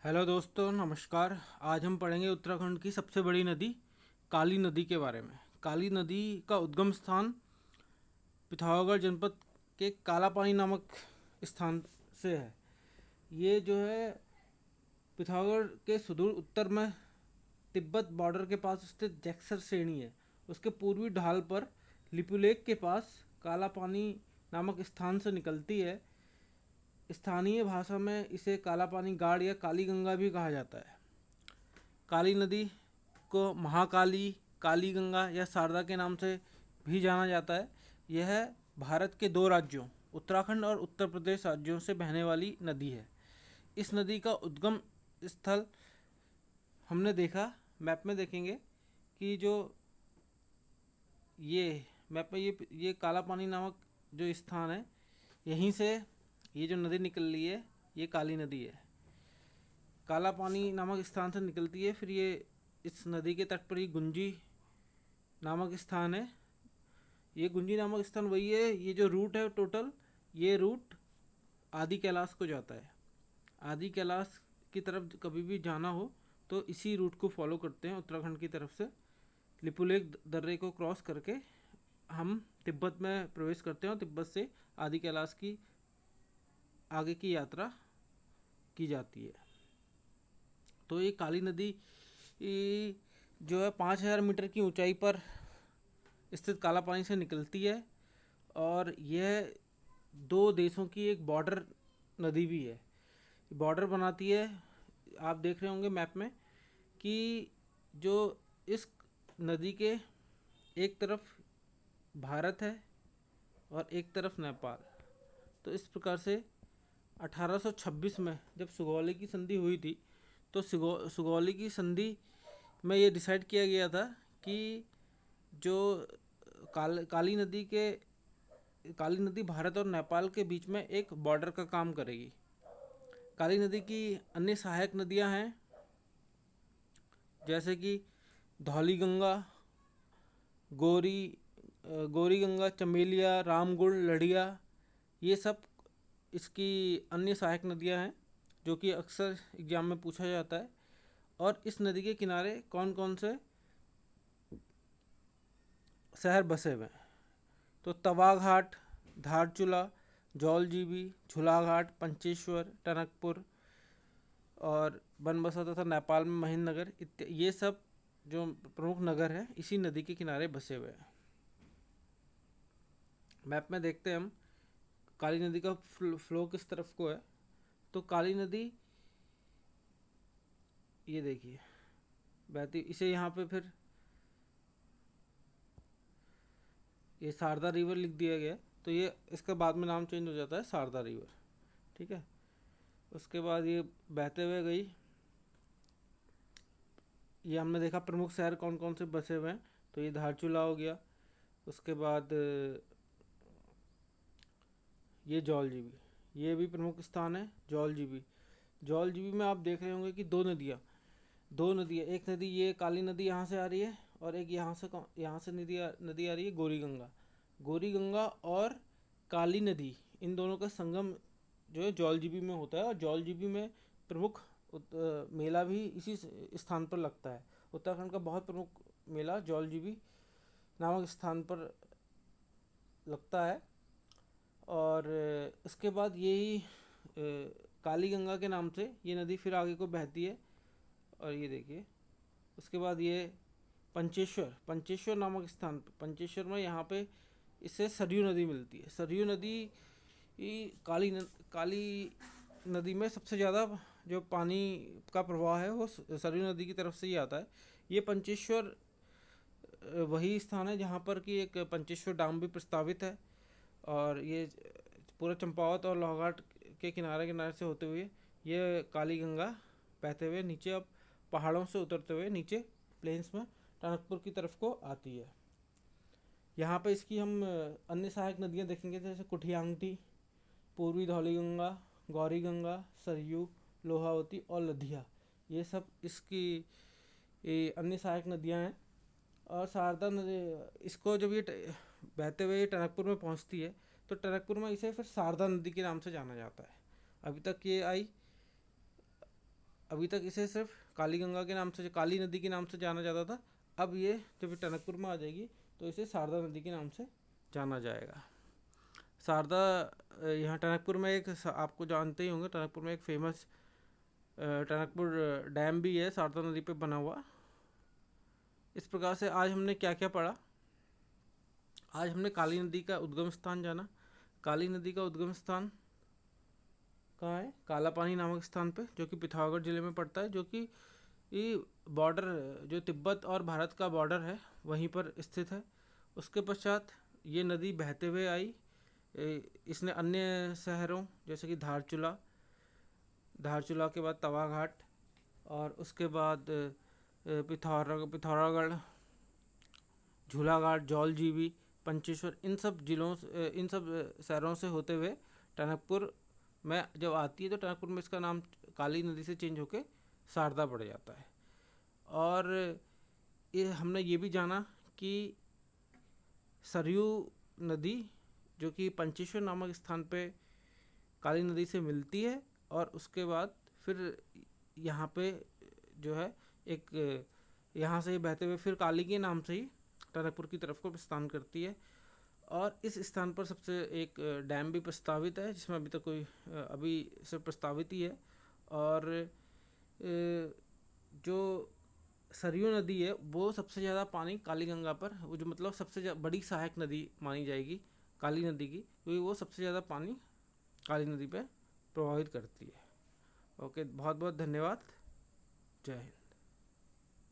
Hello दोस्तों, नमस्कार। आज हम पढ़ेंगे उत्तराखंड की सबसे बड़ी नदी काली नदी के बारे में। काली नदी का उद्गम स्थान पिथौरागढ़ जनपद के कालापानी नामक स्थान से है। ये जो है पिथौरागढ़ के सुदूर उत्तर में तिब्बत बॉर्डर के पास स्थित जैक्सर श्रेणी है। उसके पूर्वी ढाल पर लिपुलेख के पास कालापानी नामक स्थान से निकलती है। स्थानीय भाषा में इसे कालापानी गाड़ या काली गंगा भी कहा जाता है। काली नदी को महाकाली, काली गंगा या शारदा के नाम से भी जाना जाता है। यह भारत के दो राज्यों उत्तराखंड और उत्तर प्रदेश राज्यों से बहने वाली नदी है। इस नदी का उद्गम स्थल हमने देखा, मैप में देखेंगे कि जो ये मैप में ये काला पानी नामक जो स्थान है, यहीं से ये जो नदी निकल रही है ये काली नदी है। काला पानी नामक स्थान से निकलती है। फिर ये इस नदी के तट पर ही गुंजी नामक स्थान है। ये गुंजी नामक स्थान वही है। ये जो रूट है टोटल, ये रूट आदि कैलाश को जाता है। आदि कैलाश की तरफ कभी भी जाना हो तो इसी रूट को फॉलो करते हैं। उत्तराखंड की तरफ से लिपुलेख दर्रे को क्रॉस करके हम तिब्बत में प्रवेश करते हैं और तिब्बत से आदि कैलाश की आगे की यात्रा की जाती है। तो ये काली नदी जो है 5,000 मीटर की ऊंचाई पर स्थित काला पानी से निकलती है और यह दो देशों की एक बॉर्डर नदी भी है। बॉर्डर बनाती है। आप देख रहे होंगे मैप में कि जो इस नदी के एक तरफ भारत है और एक तरफ नेपाल। तो इस प्रकार से 1826 में जब सुगौली की संधि हुई थी तो सुगौली की संधि में ये डिसाइड किया गया था कि जो काली नदी भारत और नेपाल के बीच में एक बॉर्डर का काम करेगी। काली नदी की अन्य सहायक नदियां हैं जैसे कि धौली गंगा, गोरी गोरी गंगा, चमेलिया, रामगुड़, लड़िया। ये सब इसकी अन्य सहायक नदियां हैं जो कि अक्सर एग्जाम में पूछा जाता है। और इस नदी के किनारे कौन कौन से शहर बसे हुए हैं? तो तवाघाट, धारचूला, जौलजीबी, झूलाघाट, पंचेश्वर, टनकपुर और बनबसा तथा नेपाल में महेंद्रनगर ये सब जो प्रमुख नगर हैं इसी नदी के किनारे बसे हुए हैं। मैप में देखते हैं हम काली नदी का फ्लो किस तरफ को है। तो काली नदी ये देखिए बहती, इसे यहाँ पे फिर ये शारदा रिवर लिख दिया गया। तो ये इसका बाद में नाम चेंज हो जाता है शारदा रिवर। ठीक है। उसके बाद ये बहते हुए गई। ये हमने देखा प्रमुख शहर कौन कौन से बसे हुए हैं। तो ये धारचूला हो गया। उसके बाद ये जौलजीबी, ये भी प्रमुख स्थान है। जौलजीबी में आप देख रहे होंगे कि दो नदियाँ एक नदी ये काली नदी यहाँ से आ रही है और एक यहाँ से नदी आ रही है गोरी गंगा और काली नदी। इन दोनों का संगम जो है जौलजीबी में होता है और जौलजीबी में प्रमुख मेला भी इसी स्थान पर लगता है। उत्तराखंड का बहुत प्रमुख मेला जौलजीबी नामक स्थान पर लगता है। और इसके बाद यही काली गंगा के नाम से ये नदी फिर आगे को बहती है। और ये देखिए उसके बाद ये पंचेश्वर नामक स्थान पर, पंचेश्वर में यहाँ पे इससे सरयू नदी मिलती है। सरयू नदी काली नदी में सबसे ज़्यादा जो पानी का प्रवाह है वो सरयू नदी की तरफ से ही आता है। ये पंचेश्वर वही स्थान है जहाँ पर कि एक पंचेश्वर डैम भी प्रस्तावित है। और ये पूरा चंपावत और लोहाघाट के किनारे किनारे से होते हुए ये काली गंगा बहते हुए नीचे अब पहाड़ों से उतरते हुए नीचे प्लेन्स में टनकपुर की तरफ को आती है। यहाँ पे इसकी हम अन्य सहायक नदियाँ देखेंगे जैसे कुठियांगटी, पूर्वी धौली गंगा, गौरी गंगा, सरयू, लोहावती और लधिया। ये सब इसकी अन्य सहायक नदियाँ हैं। और शारदा नदी इसको जब ये बहते हुए टनकपुर में पहुँचती है तो टनकपुर में इसे फिर शारदा नदी के नाम से जाना जाता है। अभी तक ये आई अभी तक इसे सिर्फ काली गंगा के नाम से, काली नदी के नाम से जाना जाता था। अब ये जब टनकपुर में आ जाएगी तो इसे शारदा नदी के नाम से जाना जाएगा। शारदा, यहाँ टनकपुर में एक, आपको जानते ही होंगे, टनकपुर में एक फेमस टनकपुर डैम भी है शारदा नदी पे बना हुआ। इस प्रकार से आज हमने क्या क्या पढ़ा। आज हमने काली नदी का उद्गम स्थान जाना। काली नदी का उद्गम स्थान कहाँ है? काला पानी नामक स्थान पे, जो कि पिथौरागढ़ जिले में पड़ता है, जो कि बॉर्डर, जो तिब्बत और भारत का बॉर्डर है वहीं पर स्थित है। उसके पश्चात ये नदी बहते हुए आई, इसने अन्य शहरों जैसे कि धारचूला के बाद तवाघाट, और उसके बाद पिथौरागढ़, झूलाघाट, जौलजीबी, पंचेश्वर, इन सब शहरों से होते हुए टनकपुर में जब आती है तो टनकपुर में इसका नाम काली नदी से चेंज होके शारदा पड़ जाता है। और ये हमने ये भी जाना कि सरयू नदी, जो कि पंचेश्वर नामक स्थान पे काली नदी से मिलती है, और उसके बाद फिर यहाँ पे जो है एक, यहाँ से बहते हुए फिर काली के नाम से ही टनकपुर की तरफ को प्रस्थान करती है। और इस स्थान पर सबसे एक डैम भी प्रस्तावित है, जिसमें अभी तक कोई, अभी सिर्फ प्रस्तावित ही है। और जो सरयू नदी है वो सबसे ज़्यादा पानी काली गंगा पर, वो जो मतलब सबसे बड़ी सहायक नदी मानी जाएगी काली नदी की, क्योंकि वो सबसे ज़्यादा पानी काली नदी पे प्रभावित करती है। ओके, बहुत बहुत धन्यवाद। जय हिंद।